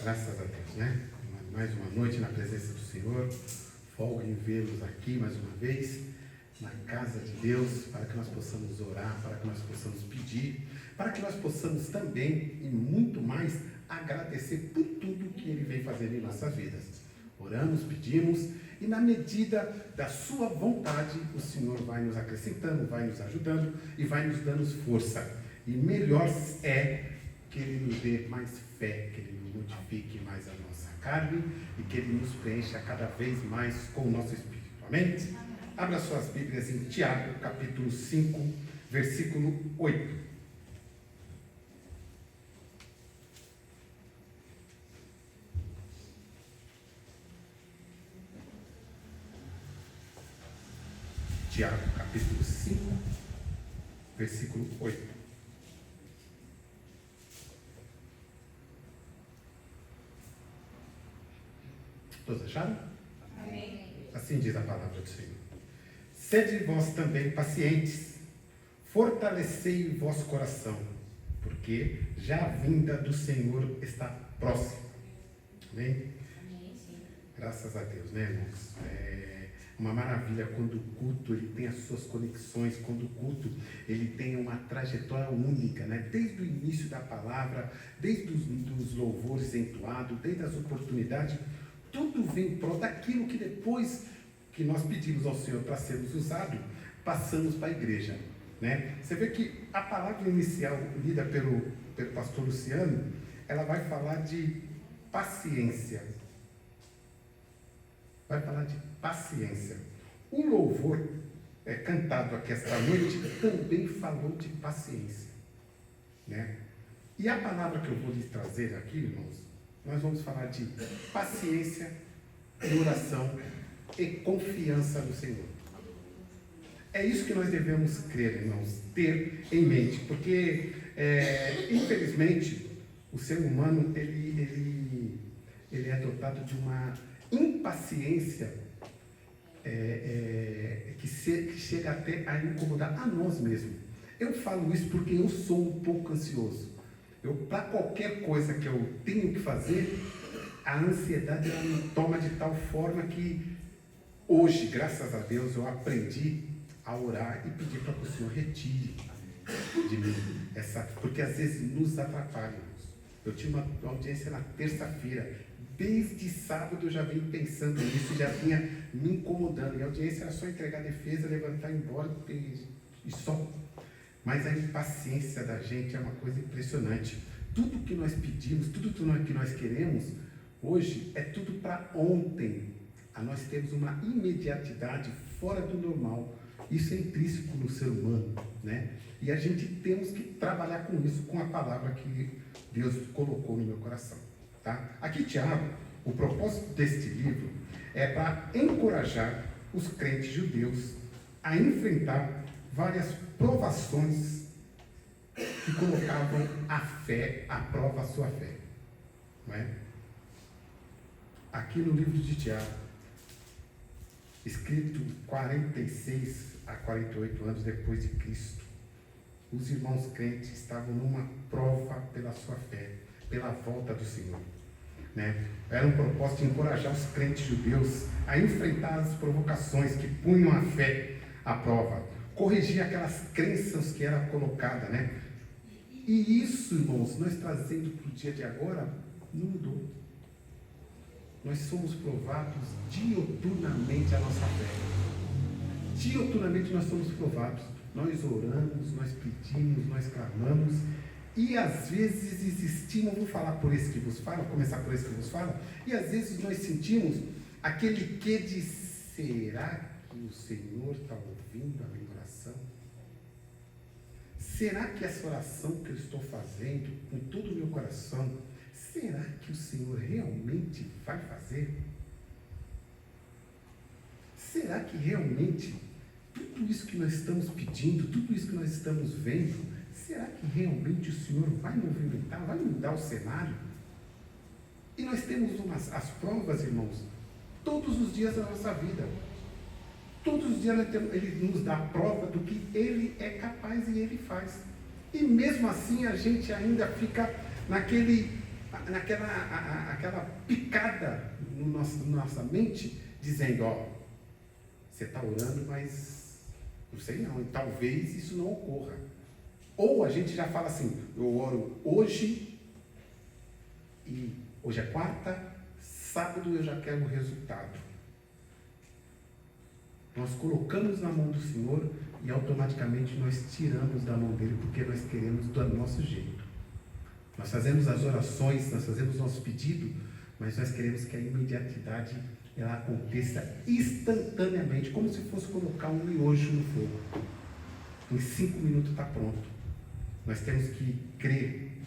Graças a Deus, né? Mais uma noite na presença do Senhor. Folga em vê-los aqui mais uma vez, na casa de Deus, para que nós possamos orar, para que nós possamos pedir, para que nós possamos também, e muito mais, agradecer por tudo que Ele vem fazendo em nossas vidas. Oramos, pedimos, e na medida da sua vontade, o Senhor vai nos acrescentando, vai nos ajudando e vai nos dando força. E melhor é que Ele nos dê mais fé, que Ele nos modifique mais a nossa carne e que Ele nos preencha cada vez mais com o nosso Espírito. Amém? Abra suas Bíblias em Tiago, capítulo 5, versículo 8. Tiago, capítulo 5, versículo 8. Todos acharam? Amém. Assim diz a palavra do Senhor. Sede vós também pacientes, fortalecei o vosso coração, porque já a vinda do Senhor está próxima. Amém? Amém, sim. Graças a Deus, né, irmãos? É uma maravilha quando o culto ele tem as suas conexões, quando o culto ele tem uma trajetória única, né? Desde o início da palavra, desde os louvores entoados, desde as oportunidades, tudo vem em prol daquilo que depois que nós pedimos ao Senhor para sermos usados, passamos para a igreja, né? Você vê que a palavra inicial lida pelo pastor Luciano, ela vai falar de paciência. Vai falar de paciência. O louvor cantado aqui esta noite também falou de paciência, né? E a palavra que eu vou lhes trazer aqui, irmãos, nós vamos falar de paciência, oração e confiança no Senhor. É isso que nós devemos crer, irmãos, ter em mente, porque, infelizmente, o ser humano, ele é dotado de uma impaciência que chega até a incomodar a nós mesmos. Eu falo isso porque eu sou um pouco ansioso. Para qualquer coisa que eu tenho que fazer, a ansiedade ela me toma de tal forma que hoje, graças a Deus, eu aprendi a orar e pedir para que o Senhor retire de mim porque às vezes nos atrapalha. Eu tinha uma audiência na terça-feira, desde sábado eu já vim pensando nisso, já vinha me incomodando, e a audiência era só entregar a defesa, levantar e ir embora e só. Mas a impaciência da gente é uma coisa impressionante. Tudo que nós pedimos, tudo que nós queremos, hoje é tudo para ontem. Nós temos uma imediatidade fora do normal. Isso é intrínseco no ser humano, né? E a gente temos que trabalhar com isso, com a palavra que Deus colocou no meu coração, tá? Aqui, Tiago, o propósito deste livro é para encorajar os crentes judeus a enfrentar várias provações que colocavam a fé, à prova a sua fé, não é? Aqui no livro de Tiago, escrito 46 a 48 anos depois de Cristo, os irmãos crentes estavam numa prova pela sua fé, pela volta do Senhor, né? Era um propósito de encorajar os crentes judeus a enfrentar as provocações que punham a fé à prova, corrigir aquelas crenças que eram colocadas, né? E isso, irmãos, nós trazendo para o dia de agora, não mudou. Nós somos provados dioturnamente a nossa fé. Dioturnamente nós somos provados. Nós oramos, nós pedimos, nós clamamos, e às vezes existimos, vou falar por esse que vos fala, começar por esse que vos fala, e às vezes nós sentimos aquele quê de será que o Senhor está ouvindo a minha oração? Será que essa oração que eu estou fazendo com todo o meu coração, será que o Senhor realmente vai fazer? Será que realmente tudo isso que nós estamos pedindo, tudo isso que nós estamos vendo, será que realmente o Senhor vai movimentar, vai mudar o cenário? E nós temos as provas, irmãos, todos os dias da nossa vida. Todos os dias Ele nos dá a prova do que Ele é capaz e Ele faz. E mesmo assim a gente ainda fica naquele aquela picada na nossa mente, dizendo, ó, você está orando, mas não sei não, e talvez isso não ocorra. Ou a gente já fala assim, eu oro hoje, e hoje é quarta, sábado eu já quero o resultado. Nós colocamos na mão do Senhor e automaticamente nós tiramos da mão dele, porque nós queremos do nosso jeito. Nós fazemos as orações, nós fazemos nosso pedido, mas nós queremos que a imediatidade ela aconteça instantaneamente, como se fosse colocar um miojo no fogo. Em 5 minutos está pronto. Nós temos que crer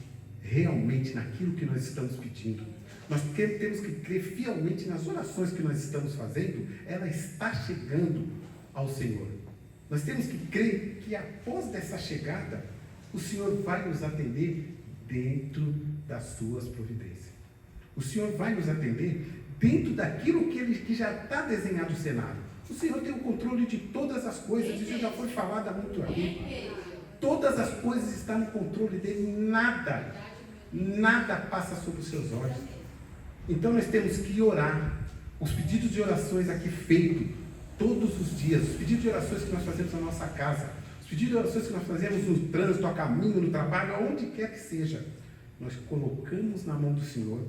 realmente naquilo que nós estamos pedindo. Nós temos que crer fielmente nas orações que nós estamos fazendo, ela está chegando ao Senhor. Nós temos que crer que após dessa chegada, o Senhor vai nos atender dentro das suas providências. O Senhor vai nos atender dentro daquilo que já está desenhado o cenário. O Senhor tem o controle de todas as coisas, isso já foi falado há muito aqui. Todas as coisas estão no controle dele, nada passa sobre os seus olhos. Então nós temos que orar. Os pedidos de orações aqui feitos todos os dias, os pedidos de orações que nós fazemos na nossa casa, os pedidos de orações que nós fazemos no trânsito, a caminho, no trabalho, aonde quer que seja, nós colocamos na mão do Senhor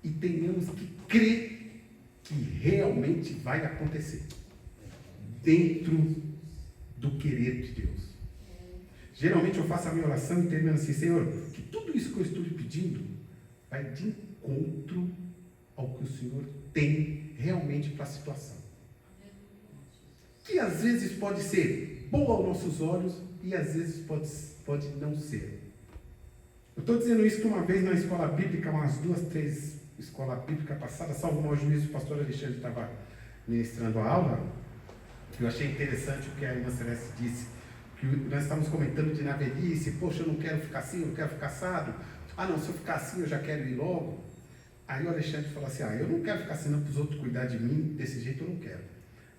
e tenhamos que crer que realmente vai acontecer dentro do querer de Deus. Geralmente eu faço a minha oração e termino assim, Senhor, que tudo isso que eu estou lhe pedindo vai de encontro ao que o Senhor tem realmente para a situação. Que às vezes pode ser boa aos nossos olhos e às vezes pode não ser. Eu estou dizendo isso que uma vez na escola bíblica, umas 2, 3 escolas bíblicas passadas, salvo o mau juízo, o pastor Alexandre estava ministrando a aula, eu achei interessante o que a irmã Celeste disse, que nós estávamos comentando de na velhice, poxa, eu não quero ficar assim, eu não quero ficar assado, não, se eu ficar assim eu já quero ir logo. Aí o Alexandre falou assim, eu não quero ficar assim não para os outros cuidar de mim, desse jeito eu não quero.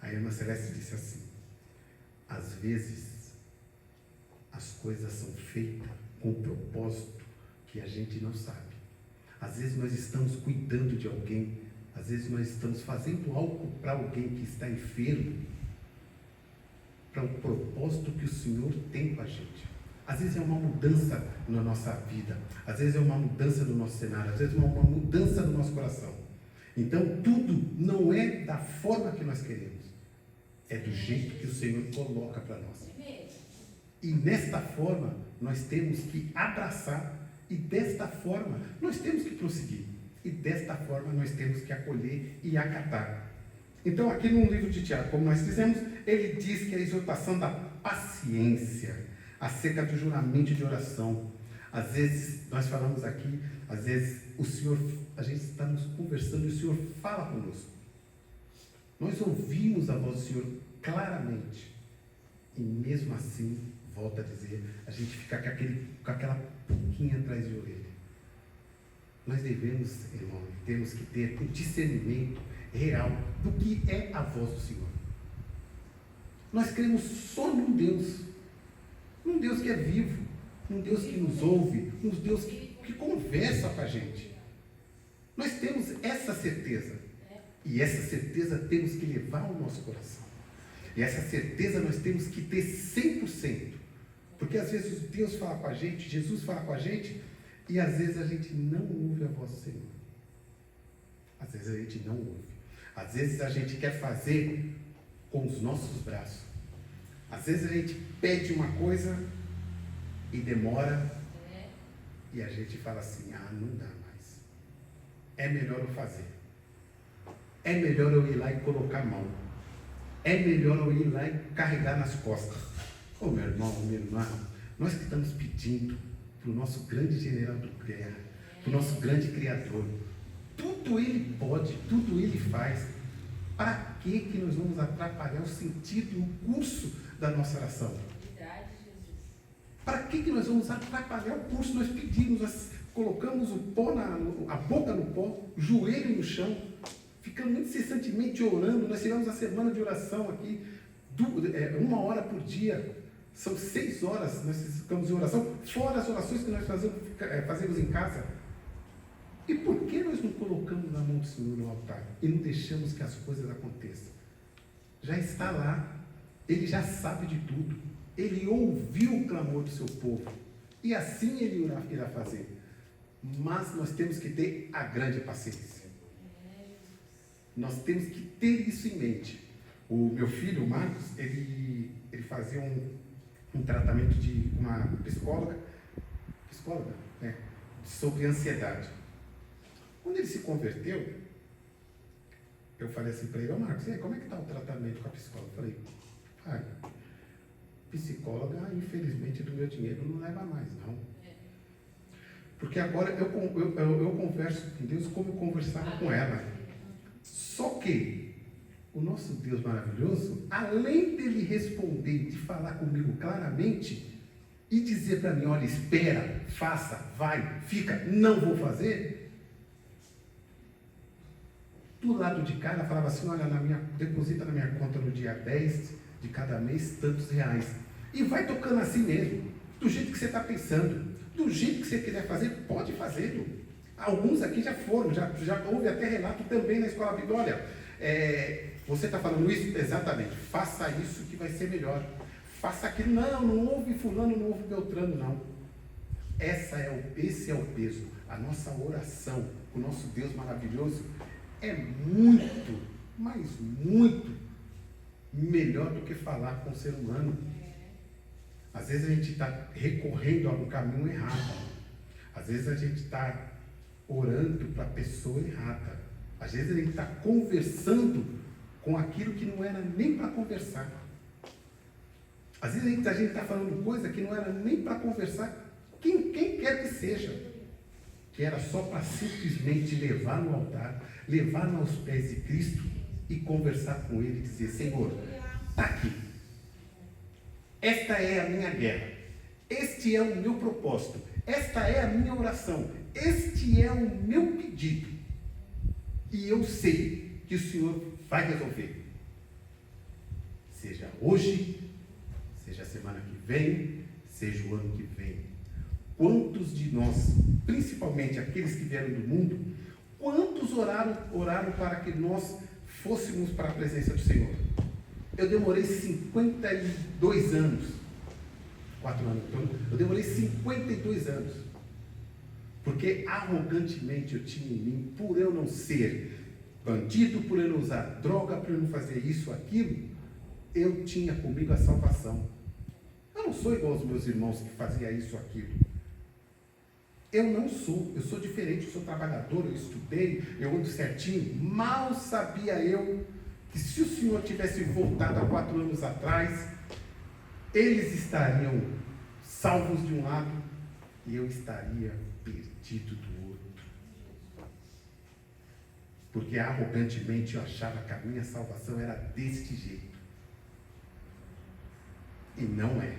Aí a irmã Celeste disse assim, às vezes as coisas são feitas com um propósito que a gente não sabe. Às vezes nós estamos cuidando de alguém, às vezes nós estamos fazendo algo para alguém que está enfermo, para um propósito que o Senhor tem com a gente. Às vezes é uma mudança na nossa vida, às vezes é uma mudança no nosso cenário, às vezes é uma mudança no nosso coração. Então tudo não é da forma que nós queremos, é do jeito que o Senhor coloca para nós. E nesta forma nós temos que abraçar, e desta forma nós temos que prosseguir, e desta forma nós temos que acolher e acatar. Então aqui no livro de Tiago, como nós dizemos, ele diz que a exortação da paciência, acerca do juramento de oração. Às vezes, nós falamos aqui, às vezes o Senhor, a gente está nos conversando e o Senhor fala conosco. Nós ouvimos a voz do Senhor claramente. E mesmo assim, volta a dizer, a gente fica com aquela pulguinha atrás de orelha. Nós devemos, irmão, temos que ter um discernimento real do que é a voz do Senhor. Nós cremos só num Deus que é vivo, um Deus que nos ouve, um Deus que conversa com a gente. Nós temos essa certeza, e essa certeza temos que levar ao nosso coração, e essa certeza nós temos que ter 100%, porque às vezes Deus fala com a gente, Jesus fala com a gente, e às vezes a gente não ouve a voz do Senhor. Às vezes a gente não ouve, às vezes a gente quer fazer com os nossos braços. Às vezes a gente pede uma coisa e demora, e a gente fala assim, não dá mais. É melhor eu fazer. É melhor eu ir lá e colocar a mão. É melhor eu ir lá e carregar nas costas. Meu irmão, minha irmã, nós que estamos pedindo para o nosso grande general do guerra, para o nosso grande Criador, tudo Ele pode, tudo Ele faz. Para que nós vamos atrapalhar o sentido, o curso da nossa oração? Para que nós vamos atrapalhar o curso? Nós pedimos, nós colocamos a boca no pó, o joelho no chão, ficamos incessantemente orando. Nós tivemos a semana de oração aqui, 1 hora por dia, são 6 horas, nós ficamos em oração, fora as orações que nós fazemos em casa. E por que nós não colocamos na mão do Senhor no altar e não deixamos que as coisas aconteçam? Já está lá, Ele já sabe de tudo, Ele ouviu o clamor do seu povo, e assim Ele irá fazer. Mas nós temos que ter a grande paciência. Nós temos que ter isso em mente. O meu filho, o Marcos, ele fazia um tratamento de uma psicóloga, sobre ansiedade. Quando ele se converteu, eu falei assim para ele: Marcos, e aí, como é que está o tratamento com a psicóloga? Eu falei: pai, psicóloga, infelizmente, do meu dinheiro não leva mais, não. Porque agora eu converso com Deus como eu conversava com ela. Só que o nosso Deus maravilhoso, além dele responder, de falar comigo claramente e dizer para mim: olha, espera, faça, vai, fica, não vou fazer. Do lado de cá, ela falava assim: olha, deposita na minha conta no dia 10 de cada mês tantos reais. E vai tocando assim mesmo, do jeito que você está pensando, do jeito que você quiser fazer, pode fazer. Alguns aqui já foram, já houve até relato também na Escola Bíblica: olha, você está falando isso? Exatamente, faça isso que vai ser melhor. Faça aquilo, não houve fulano, não houve Beltrano, não. Esse é o peso. A nossa oração, o nosso Deus maravilhoso, é muito, mas muito melhor do que falar com o ser humano. Às vezes a gente está recorrendo a um caminho errado. Às vezes a gente está orando para a pessoa errada. Às vezes a gente está conversando com aquilo que não era nem para conversar. Às vezes a gente está falando coisa que não era nem para conversar, quem quer que seja, que era só para simplesmente levar no altar, levar aos pés de Cristo e conversar com Ele e dizer: Senhor, está aqui. Esta é a minha guerra. Este é o meu propósito. Esta é a minha oração. Este é o meu pedido. E eu sei que o Senhor vai resolver. Seja hoje, seja a semana que vem, seja o ano que vem. Quantos de nós, principalmente aqueles que vieram do mundo, quantos oraram para que nós fôssemos para a presença do Senhor? Eu demorei 52 anos, 4 anos, eu demorei 52 anos, porque arrogantemente eu tinha em mim, por eu não ser bandido, por eu não usar droga, por eu não fazer isso, aquilo, eu tinha comigo a salvação. Eu não sou igual aos meus irmãos que faziam isso, aquilo. Eu não sou, eu sou diferente, eu sou trabalhador, eu estudei, eu ando certinho. Mal sabia eu que se o Senhor tivesse voltado há 4 anos atrás, eles estariam salvos de um lado e eu estaria perdido do outro. Porque arrogantemente eu achava que a minha salvação era deste jeito. E não é.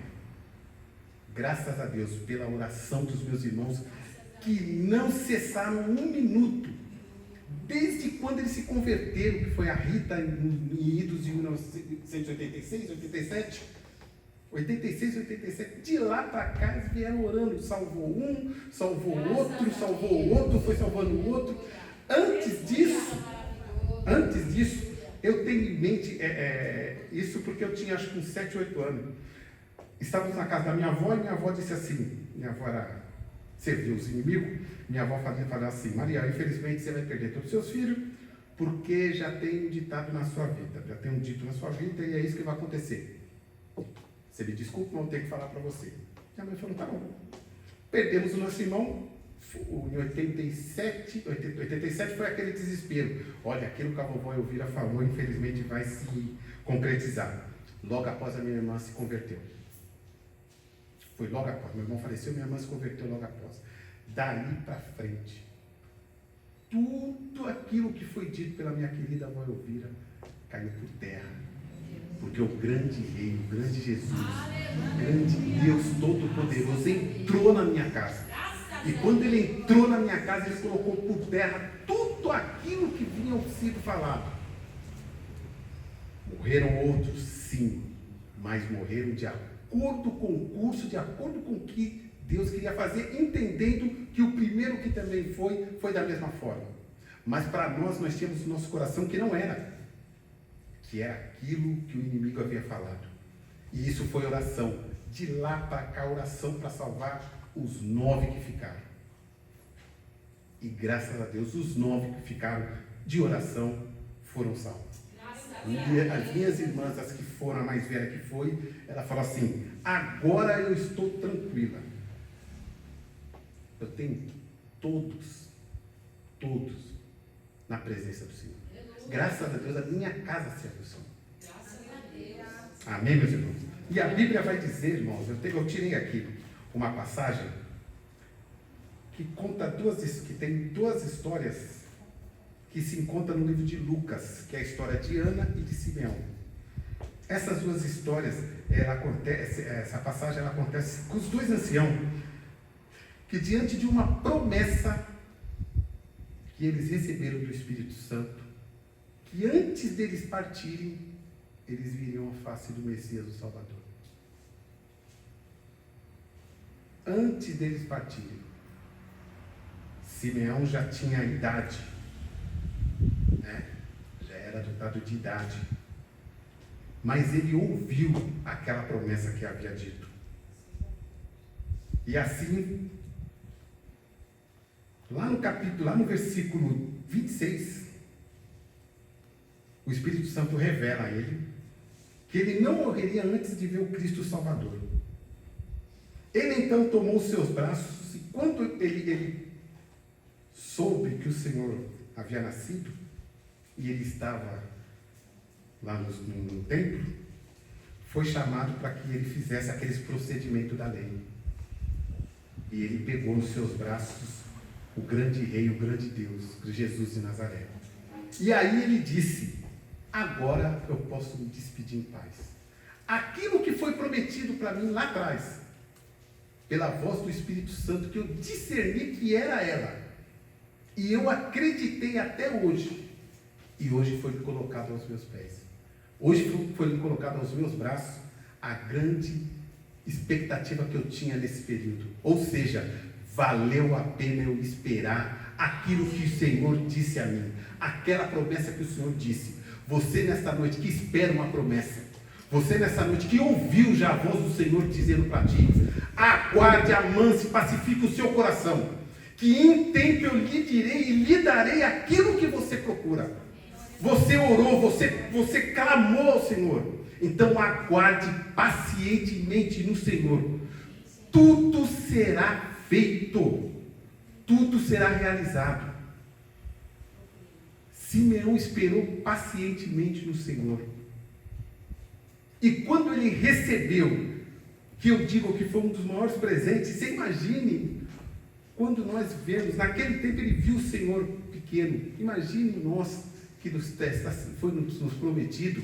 Graças a Deus, pela oração dos meus irmãos, que não cessaram um minuto, desde quando eles se converteram, que foi a Rita em idos de 1986, 87, 86, 87, de lá para cá eles vieram orando, salvou um, salvou outro, salvou o outro, foi salvando o outro. Antes disso, eu tenho em mente isso porque eu tinha acho que uns 7, 8 anos. Estávamos na casa da minha avó e minha avó disse assim, minha avó serviu os inimigos, minha avó falou assim: Maria, infelizmente você vai perder todos os seus filhos, porque já tem um ditado na sua vida, já tem um dito na sua vida e é isso que vai acontecer. Você me desculpa, mas eu tenho que falar para você. Minha mãe falou: tá bom. Perdemos o nosso irmão em 87 foi aquele desespero. Olha, aquilo que a vovó Elvira falou, infelizmente vai se concretizar. Logo após a minha irmã se converteu. Foi logo após, meu irmão faleceu, minha irmã se converteu logo após. Daí para frente, tudo aquilo que foi dito pela minha querida avó Elvira caiu por terra. Porque o grande Rei, o grande Jesus, o grande Deus Todo-Poderoso entrou na minha casa. E quando Ele entrou na minha casa, Ele colocou por terra tudo aquilo que vinha sido falado. Morreram outros, sim, mas morreram de acordo com o curso, de acordo com o que Deus queria fazer entendendo que o primeiro que também foi da mesma forma. Mas para nós tínhamos o nosso coração que não era. Que era aquilo que o inimigo havia falado. E isso foi oração. De lá para cá, oração para salvar os 9 que ficaram. E graças a Deus, os 9 que ficaram de oração foram salvos. As minhas irmãs, as que foram, a mais velha que foi, ela falou assim: agora eu estou tranquila. Eu tenho todos na presença do Senhor. Graças a Deus, a minha casa se abençoou. Amém, meus irmãos? E a Bíblia vai dizer, irmãos, eu tirei aqui uma passagem que conta que tem 2 histórias que se encontram no livro de Lucas, que é a história de Ana e de Simeão. Essas 2 histórias, essa passagem ela acontece com os 2 anciãos, que diante de uma promessa que eles receberam do Espírito Santo, que antes deles partirem, eles viriam a face do Messias, do Salvador. Antes deles partirem, Simeão já tinha a idade, né? Já era dotado de idade, mas ele ouviu aquela promessa que havia dito. E assim, lá no versículo 26, o Espírito Santo revela a ele que ele não morreria antes de ver o Cristo Salvador. Ele então tomou os seus braços, e quando ele soube que o Senhor havia nascido, e ele estava lá no templo, foi chamado para que ele fizesse aqueles procedimentos da lei. E ele pegou nos seus braços o grande Rei, o grande Deus, Jesus de Nazaré. E aí ele disse: agora eu posso me despedir em paz. Aquilo que foi prometido para mim lá atrás, pela voz do Espírito Santo, que eu discerni que era ela, e eu acreditei até hoje, e hoje foi colocado aos meus pés. Hoje foi colocado aos meus braços a grande expectativa que eu tinha nesse período. Ou seja, valeu a pena eu esperar aquilo que o Senhor disse a mim, aquela promessa que o Senhor disse. Você nesta noite que espera uma promessa, você nessa noite que ouviu já a voz do Senhor dizendo para ti: aguarde, amance, pacifique o seu coração, que em tempo eu lhe direi e lhe darei aquilo que você procura. Você orou, você clamou ao Senhor, então aguarde pacientemente no Senhor. Tudo será feito, tudo será realizado. Simeão esperou pacientemente no Senhor. E quando ele recebeu, que eu digo que foi um dos maiores presentes, você imagine, quando nós vemos, naquele tempo ele viu o Senhor pequeno. Imagine nós, que foi nos prometido,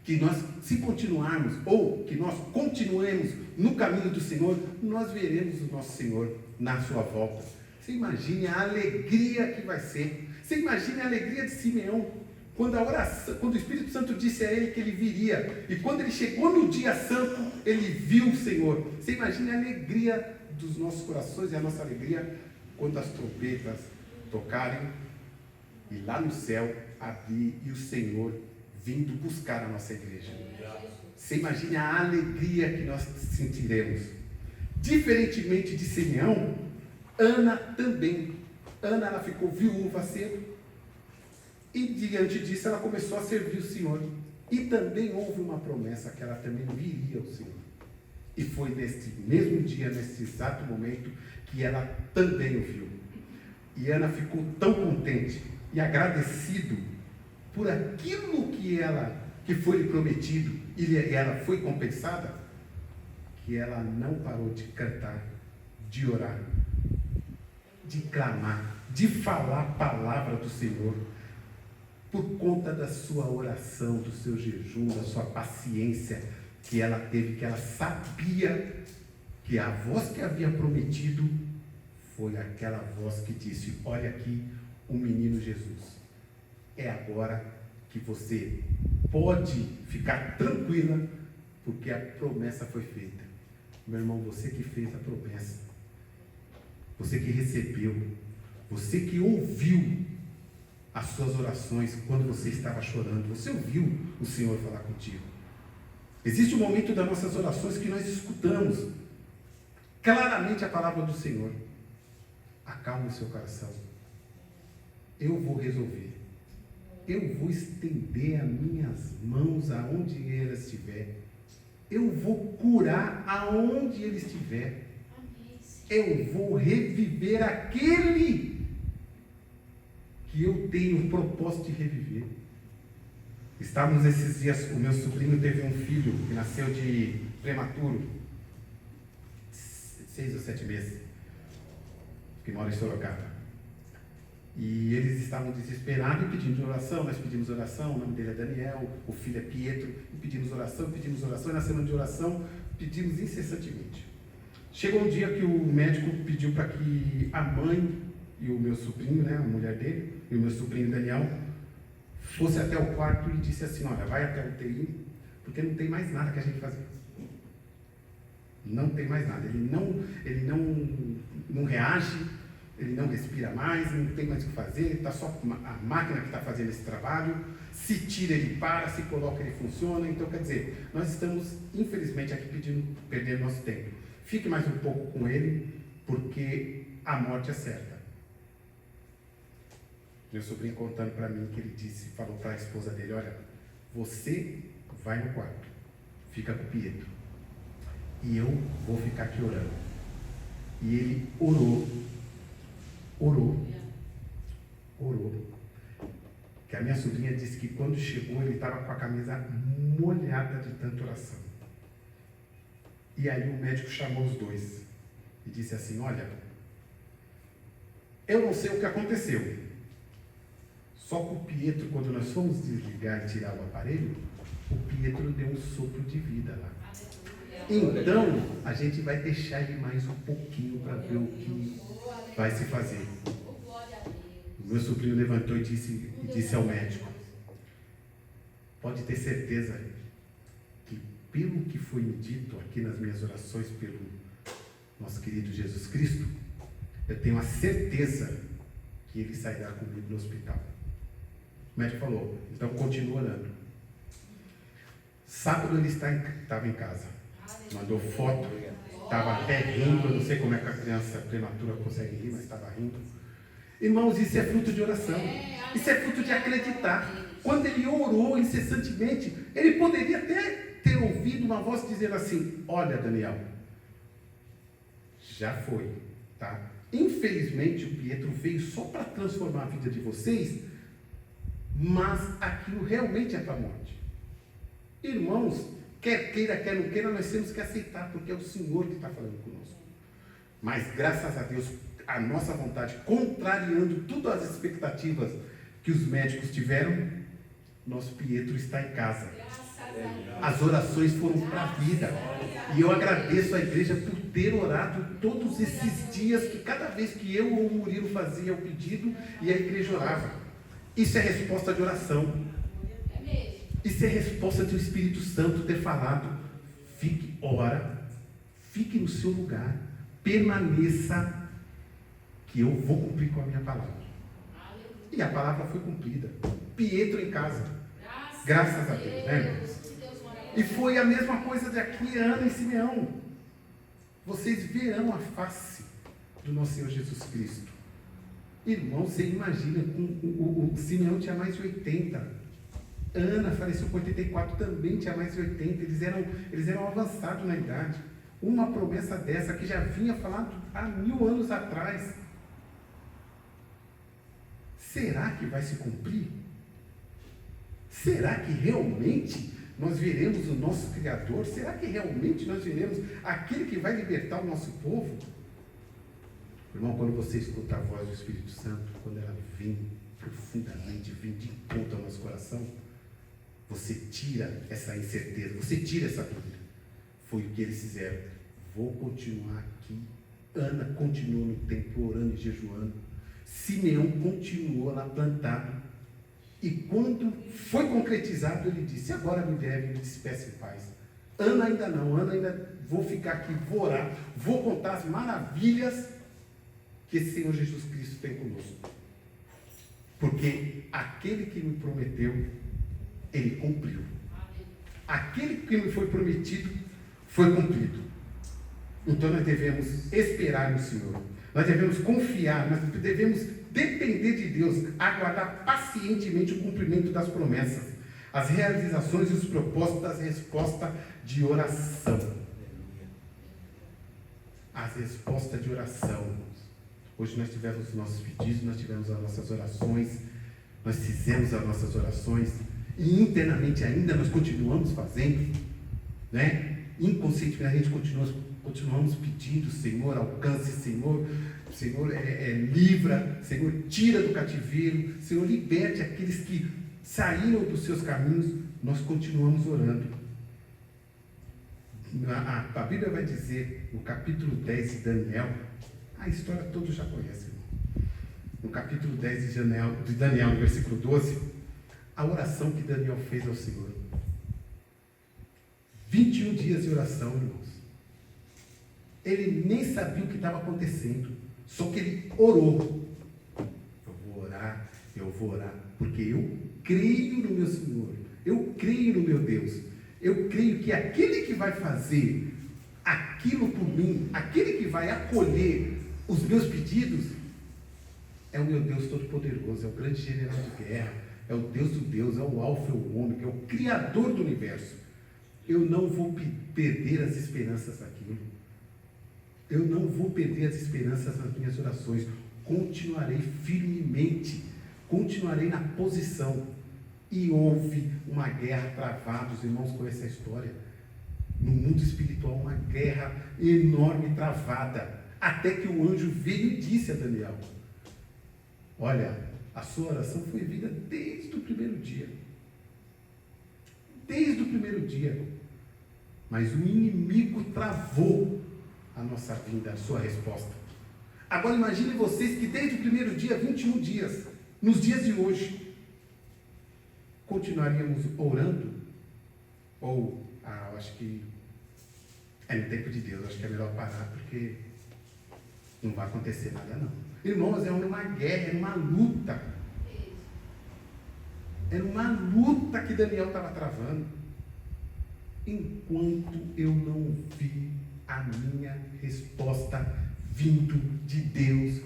que nós, se continuarmos, ou que nós continuemos no caminho do Senhor, nós veremos o nosso Senhor na sua volta. Você imagine a alegria que vai ser. Você imagine a alegria de Simeão, quando o Espírito Santo disse a ele que ele viria, e quando ele chegou no dia santo, ele viu o Senhor. Você imagine a alegria dos nossos corações e a nossa alegria quando as trompetas tocarem, e lá no céu abrir, e o Senhor vindo buscar a nossa igreja. Você imagine a alegria que nós sentiremos. Diferentemente de Simeão, Ana também. Ana, ela ficou viúva cedo, e diante disso ela começou a servir o Senhor. E também houve uma promessa que ela também viria ao Senhor. E foi neste mesmo dia, nesse exato momento, que ela também o viu. E Ana ficou tão contente e agradecido por aquilo que foi lhe prometido, e ela foi compensada, que ela não parou de cantar, de orar, de clamar, de falar a palavra do Senhor, por conta da sua oração, do seu jejum, da sua paciência que ela teve, que ela sabia que a voz que havia prometido foi aquela voz que disse: olha aqui o menino Jesus. É agora que você pode ficar tranquila, porque a promessa foi feita. Meu irmão, você que fez a promessa, você que recebeu, você que ouviu as suas orações quando você estava chorando, você ouviu o Senhor falar contigo. Existe um momento das nossas orações que nós escutamos claramente a palavra do Senhor. Acalme o seu coração. Eu vou resolver. Eu vou estender as minhas mãos aonde ele estiver. Eu vou curar aonde ele estiver. Eu vou reviver aquele que eu tenho o propósito de reviver. Estávamos esses dias, o meu sobrinho teve um filho que nasceu de prematuro, 6 ou 7 meses, que mora em Sorocaba. E eles estavam desesperados e pedindo oração. Nós pedimos oração, o nome dele é Daniel, o filho é Pietro, e pedimos oração, e na semana de oração pedimos incessantemente. Chegou um dia que o médico pediu para que a mãe e o meu sobrinho, né, a mulher dele, e o meu sobrinho Daniel, fosse até o quarto e disse assim: olha, vai até o UTI, porque não tem mais nada que a gente fazer. Não tem mais nada. Ele não reage, ele não respira mais, não tem mais o que fazer, está só a máquina que está fazendo esse trabalho. Se tira, ele para, se coloca, ele funciona. Então, quer dizer, nós estamos, infelizmente, aqui perdendo nosso tempo. Fique mais um pouco com ele, porque a morte é certa. Meu sobrinho contando para mim que ele falou para a esposa dele: olha, você vai no quarto, fica com o Pietro, e eu vou ficar aqui orando. E ele orou. Que a minha sobrinha disse que quando chegou ele estava com a camisa molhada de tanta oração. E aí o médico chamou os dois e disse assim: olha, eu não sei o que aconteceu, só que o Pietro, quando nós fomos desligar e tirar o aparelho, o Pietro deu um sopro de vida lá. Então, a gente vai deixar ele mais um pouquinho para ver o que vai se fazer. O meu sobrinho levantou e disse ao médico: pode ter certeza que, pelo que foi me dito aqui nas minhas orações pelo nosso querido Jesus Cristo, eu tenho a certeza que ele sairá comigo no hospital. O médico falou: então continua orando. Sábado ele estava em casa, mandou foto, estava até rindo. Eu não sei como é que a criança prematura consegue rir, mas estava rindo. Irmãos, isso é fruto de oração, isso é fruto de acreditar. Quando ele orou incessantemente, ele poderia até ter ouvido uma voz dizendo assim: olha, Daniel, já foi, tá? Infelizmente o Pietro veio só para transformar a vida de vocês, mas aquilo realmente é para a morte. Irmãos, quer queira, quer não queira, nós temos que aceitar, porque é o Senhor que está falando conosco. Mas graças a Deus, a nossa vontade, contrariando todas as expectativas que os médicos tiveram, nosso Pietro está em casa. As orações foram para a vida. E eu agradeço à igreja por ter orado todos esses dias, que cada vez que eu ou o Murilo fazia o pedido e a igreja orava. Isso é resposta de oração. Isso é resposta do Espírito Santo ter falado: fique, ora, fique no seu lugar, permaneça, que eu vou cumprir com a minha palavra. E a palavra foi cumprida. Pietro em casa. Graças a Deus, né, irmãos? E foi a mesma coisa daqui, Ana e Simeão. Vocês verão a face do nosso Senhor Jesus Cristo. Irmão, você imagina, o Simeão tinha mais de 80. Ana faleceu com 84, também tinha mais de 80. Eles eram avançados na idade. Uma promessa dessa que já vinha falado há 1000 anos atrás. Será que vai se cumprir? Será que realmente nós veremos o nosso Criador? Será que realmente nós veremos aquele que vai libertar o nosso povo? Irmão, quando você escuta a voz do Espírito Santo, quando ela vem profundamente, vem de encontro ao nosso coração, você tira essa incerteza, você tira essa dúvida. Foi o que eles fizeram. Vou continuar aqui. Ana continuou no templo orando e jejuando. Simeão continuou lá plantado. E quando foi concretizado, ele disse: agora me deve, me despeça em paz. Ana ainda não, Ana ainda vou ficar aqui, vou orar, vou contar as maravilhas que esse Senhor Jesus Cristo tem conosco. Porque aquele que me prometeu, Ele cumpriu. Aquele que me foi prometido, foi cumprido. Então nós devemos esperar no Senhor. Nós devemos confiar, nós devemos depender de Deus, aguardar pacientemente o cumprimento das promessas, as realizações e os propósitos das respostas de oração. As respostas de oração. Hoje nós tivemos os nossos pedidos, nós tivemos as nossas orações, nós fizemos as nossas orações, e internamente ainda nós continuamos fazendo, né? Inconscientemente a gente continuamos pedindo: Senhor, alcance, Senhor, livra, Senhor, tira do cativeiro, Senhor, liberte aqueles que saíram dos seus caminhos. Nós continuamos orando. A Bíblia vai dizer, no capítulo 10 de Daniel, a história todos já conhecem, irmão. No capítulo 10 de Daniel, no versículo 12, a oração que Daniel fez ao Senhor. 21 dias de oração, irmãos. Ele nem sabia o que estava acontecendo, só que ele orou. Eu vou orar, porque eu creio no meu Senhor, eu creio no meu Deus, eu creio que aquele que vai fazer aquilo por mim, aquele que vai acolher os meus pedidos, é o meu Deus Todo-Poderoso, é o grande general de guerra, é o Deus do Deus, é o Alfa e o Ômega, é o Criador do universo. Eu não vou perder as esperanças naquilo. Eu não vou perder as esperanças nas minhas orações. Continuarei firmemente, continuarei na posição. E houve uma guerra travada, os irmãos conhecem a história. No mundo espiritual, uma guerra enorme travada, até que o anjo veio e disse a Daniel: olha, a sua oração foi ouvida desde o primeiro dia. Desde o primeiro dia. Mas o inimigo travou a nossa vinda, a sua resposta. Agora imagine vocês que desde o primeiro dia, 21 dias, nos dias de hoje, continuaríamos orando? Ou, eu acho que é no tempo de Deus, acho que é melhor parar, porque não vai acontecer nada não. Irmãos, é uma guerra, é uma luta. Era uma luta que Daniel estava travando. Enquanto eu não vi a minha resposta vindo de Deus,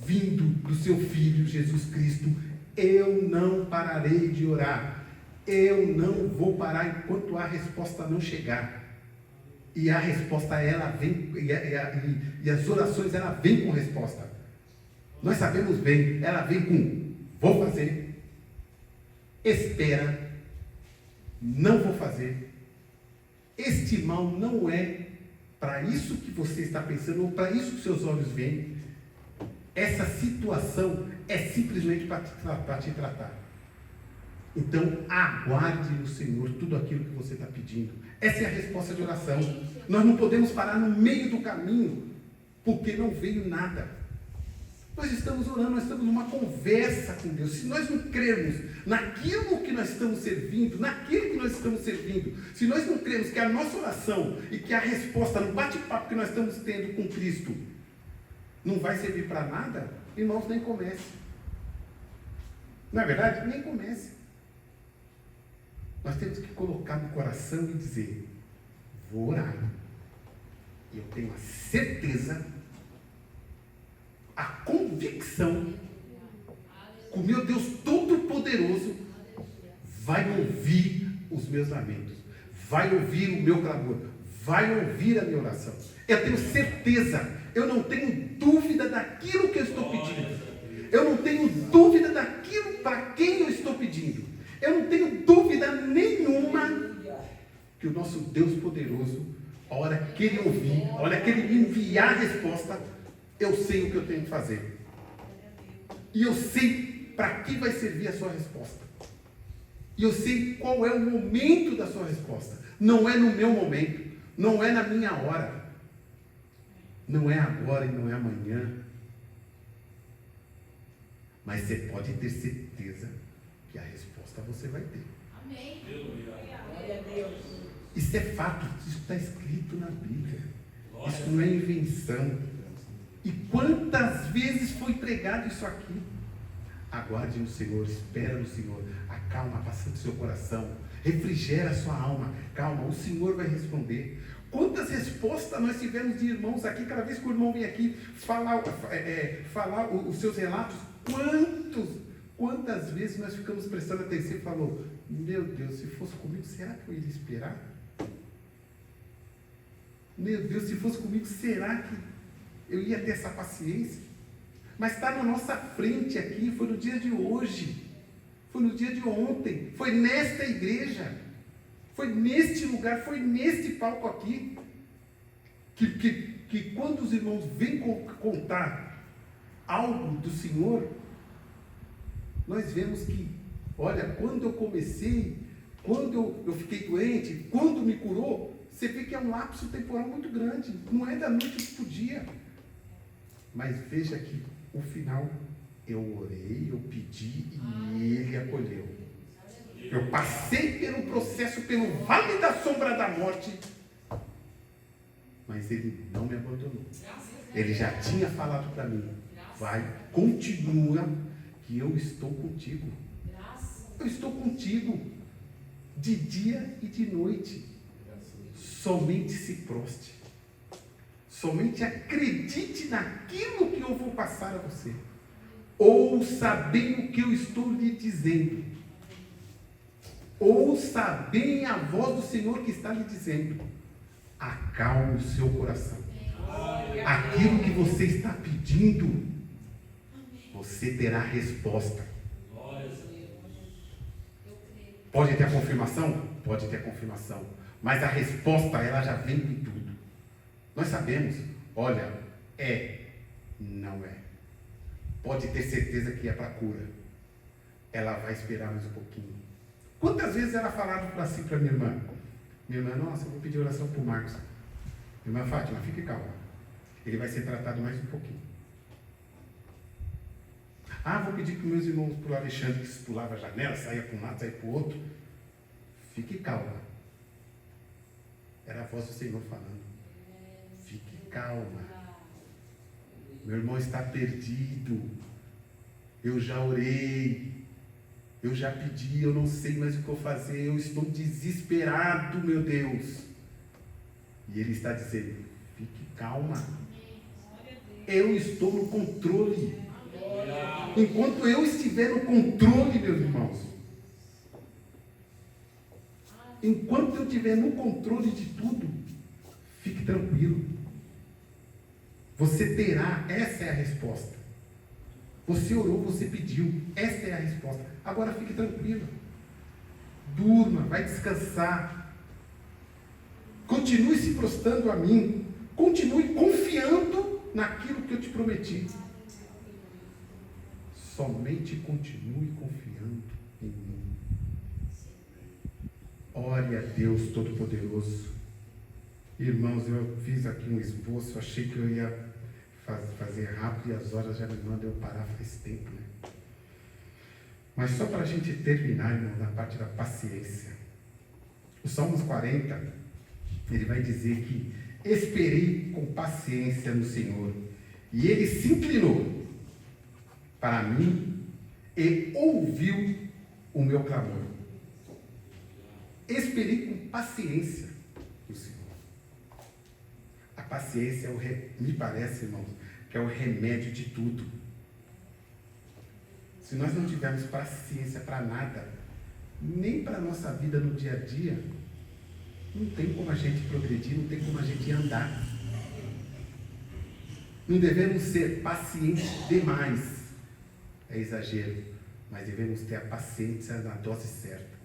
vindo do seu Filho Jesus Cristo, eu não pararei de orar. Eu não vou parar enquanto a resposta não chegar. E a resposta, ela vem, e as orações, ela vem com resposta. Nós sabemos bem, ela vem com: vou fazer, espera, não vou fazer. Este mal não é para isso que você está pensando, ou para isso que seus olhos veem. Essa situação é simplesmente para te tratar. Então, aguarde no Senhor tudo aquilo que você está pedindo. Essa é a resposta de oração. Nós não podemos parar no meio do caminho, porque não veio nada. Nós estamos orando, nós estamos numa conversa com Deus. Se nós não crermos naquilo que nós estamos servindo, se nós não crermos que a nossa oração e que a resposta no bate-papo que nós estamos tendo com Cristo não vai servir para nada, irmãos, nem comece. Não é verdade? Nem comece. Nós temos que colocar no coração e dizer: vou orar. E eu tenho a certeza, a convicção, que o meu Deus Todo-Poderoso vai ouvir os meus lamentos, vai ouvir o meu clamor, vai ouvir a minha oração. Eu tenho certeza, eu não tenho dúvida daquilo que eu estou pedindo. Eu não tenho dúvida daquilo para quem eu estou pedindo. Eu não tenho dúvida nenhuma que o nosso Deus poderoso, a hora que Ele ouvir, a hora que Ele me enviar a resposta, eu sei o que eu tenho que fazer. E eu sei para que vai servir a sua resposta. E eu sei qual é o momento da sua resposta. Não é no meu momento, não é na minha hora. Não é agora e não é amanhã. Mas você pode ter certeza que a resposta você vai ter. Amém. Glória a Deus. Isso é fato, isso está escrito na Bíblia. Isso não é invenção. E quantas vezes foi pregado isso aqui? Aguarde no Senhor, espera no Senhor, acalma bastante seu coração, refrigera sua alma, calma, o Senhor vai responder. Quantas respostas nós tivemos de irmãos aqui, cada vez que o irmão vem aqui falar os seus relatos, quantas vezes nós ficamos prestando atenção e falou, meu Deus, se fosse comigo, será que eu iria esperar? Meu Deus, se fosse comigo, será que eu ia ter essa paciência? Mas está na nossa frente aqui, foi no dia de hoje, foi no dia de ontem, foi nesta igreja, foi neste lugar, foi neste palco aqui, que quando os irmãos vêm contar algo do Senhor, nós vemos que, olha, quando eu comecei, quando eu fiquei doente, quando me curou, você vê que é um lapso temporal muito grande, não é da noite para o dia. Mas veja que o final, eu orei, eu pedi e Ele acolheu. Eu passei pelo processo, pelo vale da sombra da morte, mas Ele não me abandonou. Ele já tinha falado para mim, vai, continua, que eu estou contigo. Eu estou contigo, de dia e de noite. Somente se proste. Somente acredite naquilo que eu vou passar a você. Ouça bem o que eu estou lhe dizendo. Ouça bem a voz do Senhor que está lhe dizendo. Acalme o seu coração. Aquilo que você está pedindo, você terá resposta. Pode ter a confirmação? Pode ter a confirmação. Mas a resposta, ela já vem com tudo. Nós sabemos, olha, não é. Pode ter certeza que é para cura. Ela vai esperar mais um pouquinho. Quantas vezes ela falava assim para minha irmã? Minha irmã, nossa, eu vou pedir oração para o Marcos. Minha irmã Fátima, fique calma. Ele vai ser tratado mais um pouquinho. Vou pedir para os meus irmãos, para o Alexandre, que pulava a janela, saía para um lado, saía para o outro. Fique calma. Era a voz do Senhor falando. Fique calma. Meu irmão está perdido. Eu já orei. Eu já pedi, eu não sei mais o que eu fazer. Eu estou desesperado, meu Deus. E Ele está dizendo, fique calma. Eu estou no controle. Enquanto eu estiver no controle, meus irmãos, enquanto eu estiver no controle de tudo, fique tranquilo. Você terá, essa é a resposta. Você orou, você pediu, essa é a resposta. Agora fique tranquilo. Durma, vai descansar. Continue se prostrando a mim. Continue confiando naquilo que eu te prometi. Somente continue confiando em mim. Ore a Deus Todo-Poderoso. Irmãos, eu fiz aqui um esboço, achei que eu ia fazer rápido e as horas já me mandam eu parar faz tempo, né? Mas só para a gente terminar, irmão, na parte da paciência. O Salmos 40, ele vai dizer que esperei com paciência no Senhor, e Ele se inclinou para mim e ouviu o meu clamor. Esperei com paciência no Senhor. A paciência me parece, irmãos, que é o remédio de tudo. Se nós não tivermos paciência para nada, nem para a nossa vida no dia a dia, não tem como a gente progredir, não tem como a gente andar. Não devemos ser pacientes demais. É exagero, mas devemos ter a paciência na dose certa.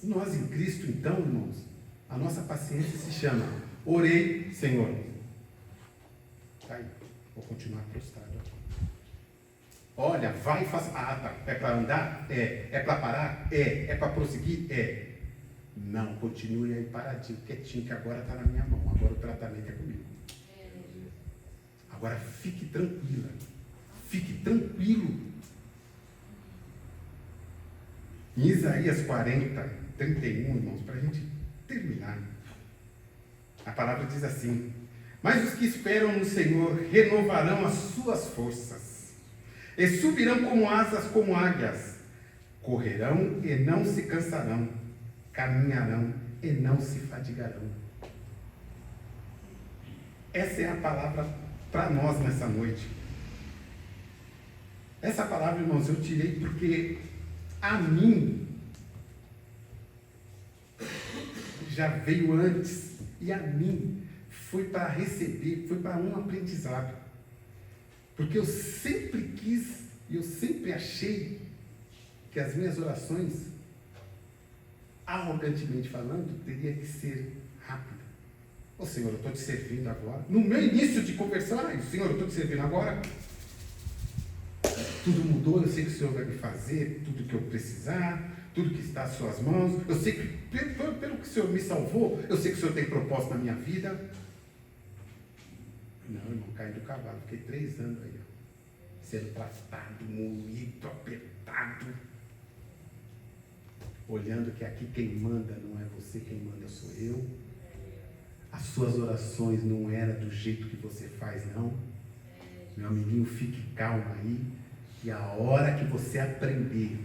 Nós em Cristo, então, irmãos, a nossa paciência se chama orei, Senhor. Tá aí, vou continuar prostrado aqui. Olha, vai e faz. Tá. É para andar? É para parar? É para prosseguir? Não, continue aí paradinho, quietinho, que agora está na minha mão. Agora o tratamento é comigo. Agora fique tranquila. Fique tranquilo. Em Isaías 40, 31, irmãos, para a gente terminar. A palavra diz assim: Mas os que esperam no Senhor renovarão as suas forças. E subirão como asas, como águias. Correrão e não se cansarão. Caminharão e não se fadigarão. Essa é a palavra para nós nessa noite. Essa palavra, irmãos, eu tirei porque a mim já veio antes e a mim foi para receber, foi para um aprendizado. Porque eu sempre quis e eu sempre achei que as minhas orações, arrogantemente falando, teria que ser rápida. Ô Senhor, eu estou te servindo agora. No meu início de conversão, Senhor, eu estou te servindo agora. Tudo mudou, eu sei que o Senhor vai me fazer tudo que eu precisar, tudo que está às suas mãos. Eu sei que, pelo que o Senhor me salvou, eu sei que o Senhor tem propósito na minha vida. Não, irmão, caí do cavalo. Fiquei 3 anos aí, ó, sendo tratado, moído, apertado. Olhando que aqui quem manda não é você, quem manda sou eu. As suas orações não eram do jeito que você faz, não. Meu amiguinho, fique calmo aí. Que a hora que você aprender,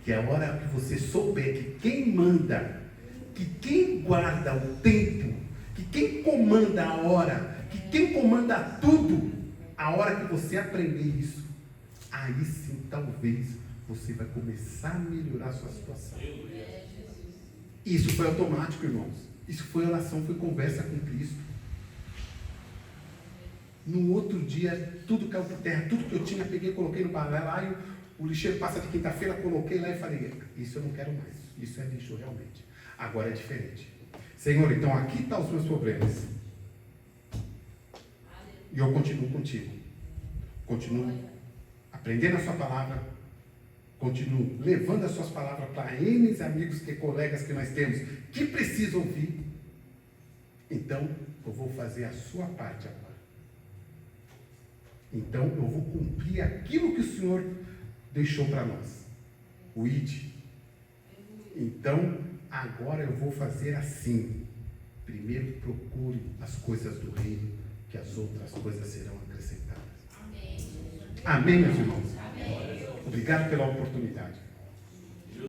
que a hora que você souber que quem manda, que quem guarda o tempo, que quem comanda a hora, que quem comanda tudo, a hora que você aprender isso, aí sim, talvez, você vai começar a melhorar a sua situação. Isso foi automático, irmãos. Isso foi oração, foi conversa com Cristo. No outro dia, tudo caiu por terra, tudo que eu tinha, peguei, coloquei no balaio, o lixeiro passa de quinta-feira, coloquei lá e falei, isso eu não quero mais, isso é lixo realmente. Agora é diferente. Senhor, então aqui estão os meus problemas. E eu continuo contigo. Continuo aprendendo a sua palavra, continuo levando as suas palavras para N amigos, colegas que nós temos, que precisam ouvir. Então, eu vou fazer a sua parte agora. Então, eu vou cumprir aquilo que o Senhor deixou para nós. O ID. Então, agora eu vou fazer assim. Primeiro procure as coisas do reino, que as outras coisas serão acrescentadas. Amém, meus irmãos? Obrigado pela oportunidade.